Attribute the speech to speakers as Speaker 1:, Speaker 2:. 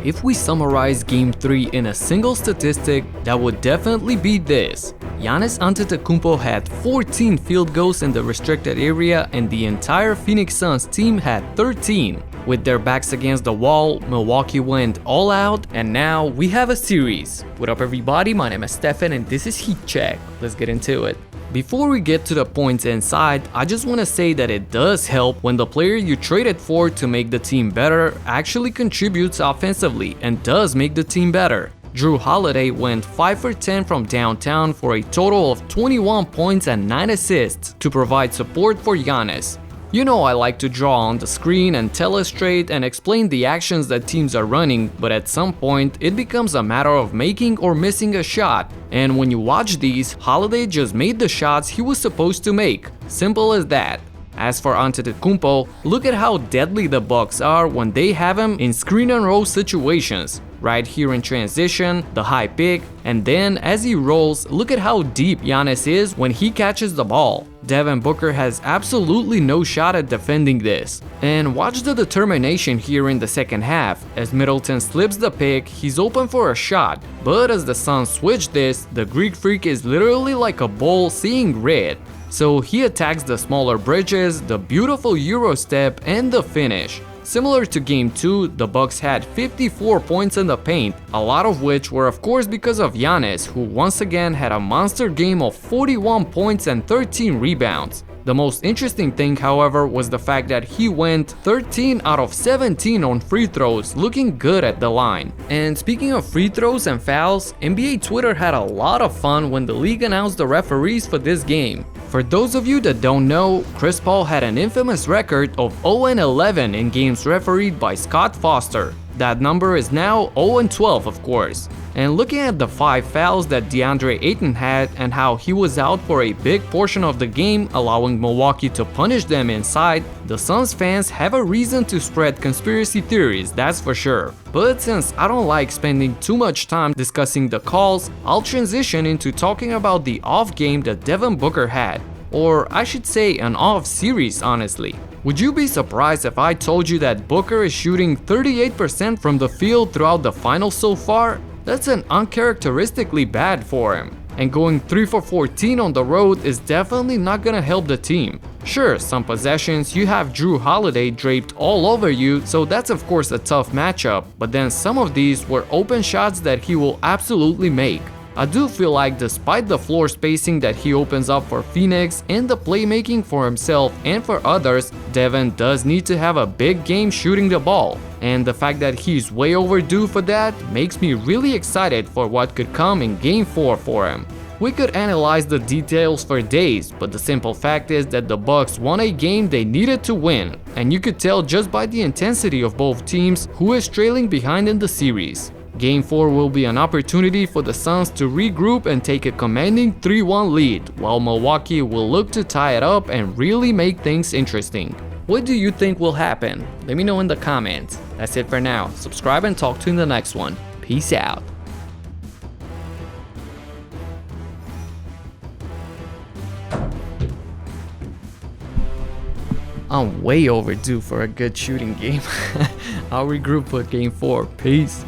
Speaker 1: If we summarize Game 3 in a single statistic, that would definitely be this. Giannis Antetokounmpo had 14 field goals in the restricted area and the entire Phoenix Suns team had 13. With their backs against the wall, Milwaukee went all out and now we have a series. What up everybody, my name is Stefan and this is Heat Check. Let's get into it. Before we get to the points inside, I just want to say that it does help when the player you traded for to make the team better actually contributes offensively and does make the team better. Jrue Holiday went 5 for 10 from downtown for a total of 21 points and 9 assists to provide support for Giannis. You know I like to draw on the screen and telestrate and explain the actions that teams are running, but at some point it becomes a matter of making or missing a shot. And when you watch these, Holiday just made the shots he was supposed to make. Simple as that. As for Antetokounmpo, look at how deadly the Bucks are when they have him in screen and roll situations. Right here in transition, the high pick, and then as he rolls, look at how deep Giannis is when he catches the ball. Devin Booker has absolutely no shot at defending this. And watch the determination here in the second half. As Middleton slips the pick, he's open for a shot. But as the Suns switch this, the Greek Freak is literally like a bull seeing red. So he attacks the smaller bridges, the beautiful Euro step, and the finish. Similar to Game 2, the Bucks had 54 points in the paint, a lot of which were of course because of Giannis, who once again had a monster game of 41 points and 13 rebounds. The most interesting thing, however, was the fact that he went 13 out of 17 on free throws, looking good at the line. And speaking of free throws and fouls, NBA Twitter had a lot of fun when the league announced the referees for this game. For those of you that don't know, Chris Paul had an infamous record of 0-11 in games refereed by Scott Foster. That number is now 0-12 of course. And looking at the 5 fouls that DeAndre Ayton had and how he was out for a big portion of the game, allowing Milwaukee to punish them inside, the Suns fans have a reason to spread conspiracy theories, that's for sure. But since I don't like spending too much time discussing the calls, I'll transition into talking about the off game that Devin Booker had. Or I should say an off series, honestly. Would you be surprised if I told you that Booker is shooting 38% from the field throughout the finals so far? That's an uncharacteristically bad for him. And going 3 for 14 on the road is definitely not gonna help the team. Sure, some possessions you have Jrue Holiday draped all over you, so that's of course a tough matchup, but then some of these were open shots that he will absolutely make. I do feel like despite the floor spacing that he opens up for Phoenix and the playmaking for himself and for others, Devin does need to have a big game shooting the ball. And the fact that he's way overdue for that makes me really excited for what could come in Game 4 for him. We could analyze the details for days, but the simple fact is that the Bucks won a game they needed to win, and you could tell just by the intensity of both teams who is trailing behind in the series. Game 4 will be an opportunity for the Suns to regroup and take a commanding 3-1 lead, while Milwaukee will look to tie it up and really make things interesting. What do you think will happen? Let me know in the comments. That's it for now. Subscribe and talk to you in the next one. Peace out. I'm way overdue for a good shooting game. I'll regroup for Game 4. Peace.